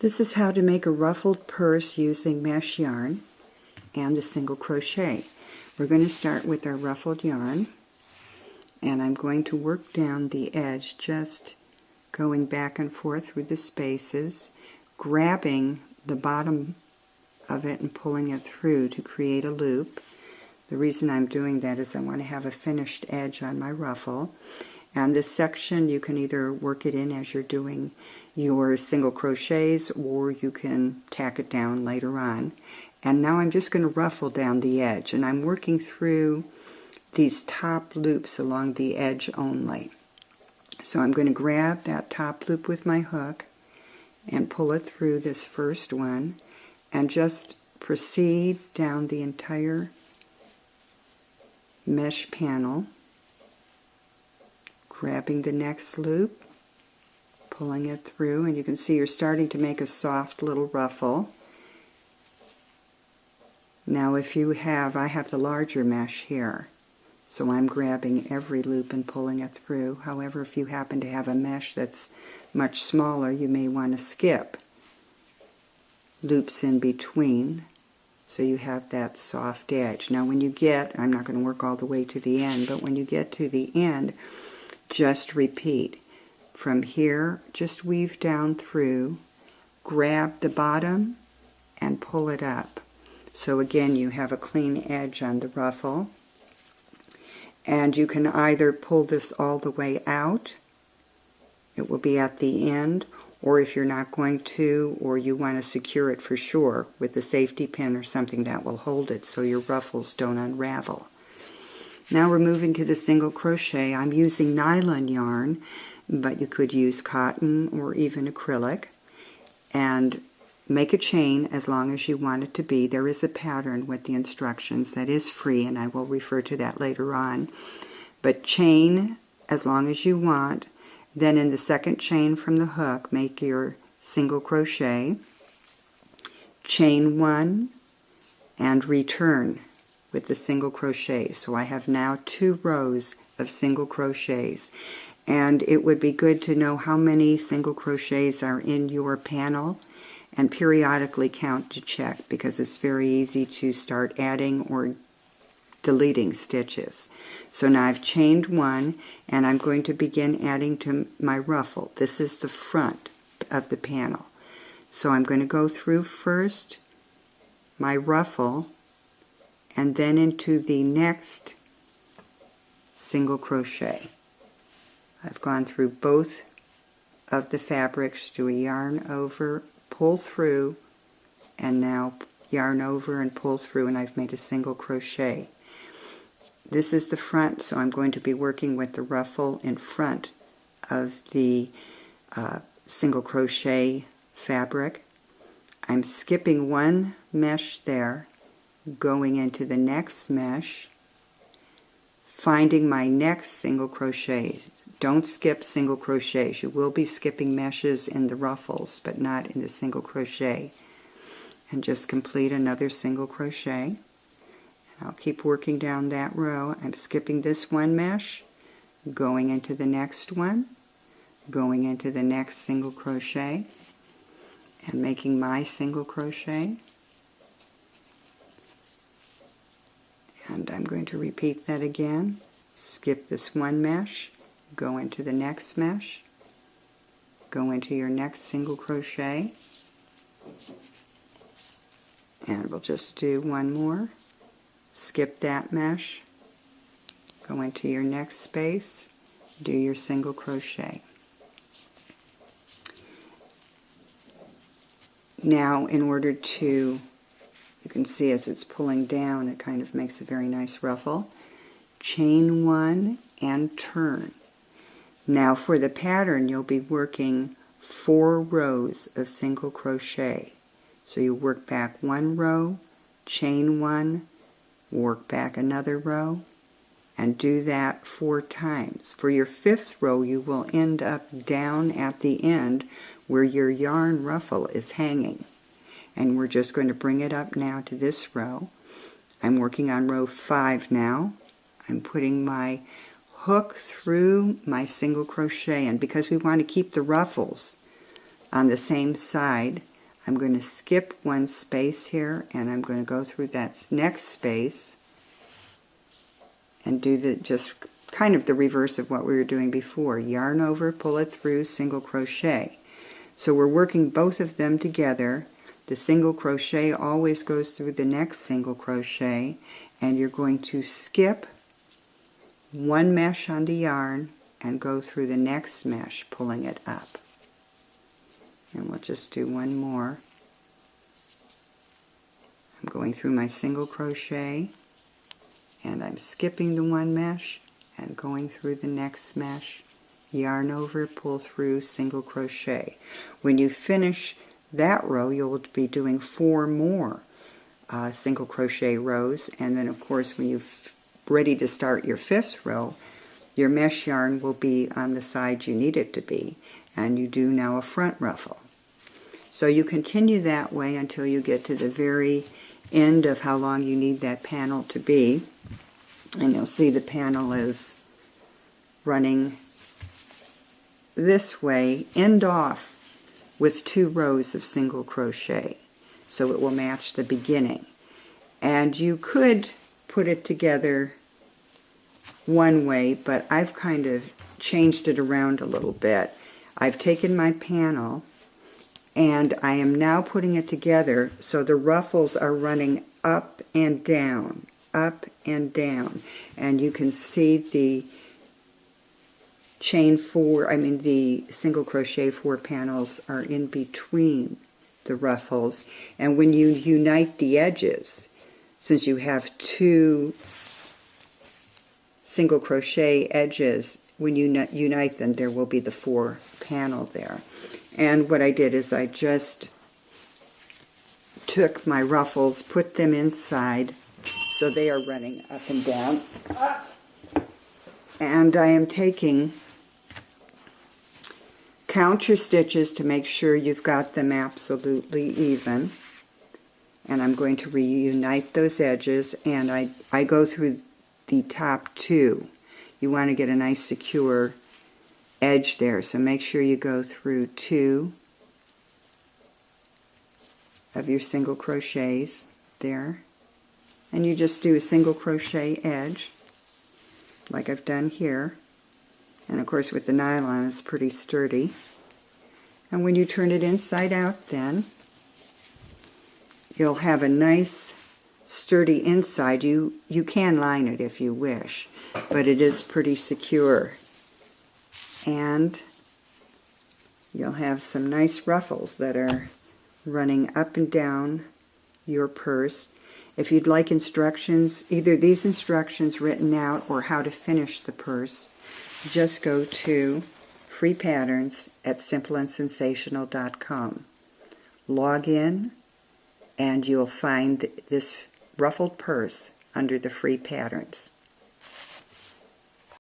This is how to make a ruffled purse using mesh yarn and the single crochet. We're going to start with our ruffled yarn, and I'm going to work down the edge, just going back and forth through the spaces, grabbing the bottom of it and pulling it through to create a loop. The reason I'm doing that is I want to have a finished edge on my ruffle. And this section, you can either work it in as you're doing your single crochets, or you can tack it down later on. And now I'm just going to ruffle down the edge, and I'm working through these top loops along the edge only. So I'm going to grab that top loop with my hook and pull it through this first one, and just proceed down the entire mesh panel, grabbing the next loop, pulling it through, and you can see you're starting to make a soft little ruffle. Now if you have, I have the larger mesh here, so I'm grabbing every loop and pulling it through. However, if you happen to have a mesh that's much smaller, you may want to skip loops in between so you have that soft edge. Now when you get, I'm not going to work all the way to the end, but when you get to the end, just repeat. From here, just weave down through, grab the bottom, and pull it up. So again, you have a clean edge on the ruffle. And you can either pull this all the way out, it will be at the end, or if you're not going to, or you want to secure it for sure with a safety pin or something that will hold it so your ruffles don't unravel. Now we're moving to the single crochet. I'm using nylon yarn, but you could use cotton or even acrylic. And make a chain as long as you want it to be. There is a pattern with the instructions that is free, and I will refer to that later on. But chain as long as you want. Then in the second chain from the hook, make your single crochet, chain one, and return with the single crochet. So I have now 2 rows of single crochets, and it would be good to know how many single crochets are in your panel and periodically count to check, because it's very easy to start adding or deleting stitches. So now I've chained 1, and I'm going to begin adding to my ruffle. This is the front of the panel. So I'm going to go through first my ruffle and then into the next single crochet. I've gone through both of the fabrics, do a yarn over, pull through, and now yarn over and pull through, and I've made a single crochet. This is the front, so I'm going to be working with the ruffle in front of the single crochet fabric. I'm skipping one mesh there, going into the next mesh, finding my next single crochet. Don't skip single crochets. You will be skipping meshes in the ruffles, but not in the single crochet. And just complete another single crochet. And I'll keep working down that row. I'm skipping this one mesh, going into the next one, going into the next single crochet, and making my single crochet. And I'm going to repeat that again. Skip this one mesh, go into the next mesh, go into your next single crochet, and we'll just do one more. Skip that mesh, go into your next space, do your single crochet. Now, in order to, you can see as it's pulling down, it kind of makes a very nice ruffle. Chain 1 and turn. Now for the pattern, you'll be working 4 rows of single crochet. So you work back 1 row, chain 1, work back another row, and do that 4 times. For your 5th row, you will end up down at the end where your yarn ruffle is hanging. And we're just going to bring it up now to this row. I'm working on row 5 now. I'm putting my hook through my single crochet, and because we want to keep the ruffles on the same side, I'm going to skip one space here, and I'm going to go through that next space and do the just kind of the reverse of what we were doing before. Yarn over, pull it through, single crochet. So we're working both of them together. The single crochet always goes through the next single crochet, and you're going to skip one mesh on the yarn and go through the next mesh, pulling it up. And we'll just do one more. I'm going through my single crochet, and I'm skipping the one mesh and going through the next mesh, yarn over, pull through, single crochet. When you finish that row, you'll be doing 4 more single crochet rows, and then of course when you're ready to start your 5th row, your mesh yarn will be on the side you need it to be, and you do now a front ruffle. So you continue that way until you get to the very end of how long you need that panel to be, and you'll see the panel is running this way, end off with 2 rows of single crochet, so it will match the beginning. And you could put it together one way, but I've kind of changed it around a little bit. I've taken my panel and I am now putting it together so the ruffles are running up and down, and you can see the the single crochet 4 panels are in between the ruffles, and when you unite the edges, since you have 2 single crochet edges, when you unite them, there will be the 4 panel there. And what I did is I just took my ruffles, put them inside, so they are running up and down. And I am taking, count your stitches to make sure you've got them absolutely even. And I'm going to reunite those edges, and I go through the top 2. You want to get a nice secure edge there, so make sure you go through 2 of your single crochets there, and you just do a single crochet edge like I've done here, and of course with the nylon it's pretty sturdy. And when you turn it inside out, then you'll have a nice sturdy inside. You can line it if you wish, but it is pretty secure. And you'll have some nice ruffles that are running up and down your purse. If you'd like instructions, either these instructions written out or how to finish the purse, just go to Free Patterns at simpleandsensational.com. Log in, and you'll find this ruffled purse under the free patterns.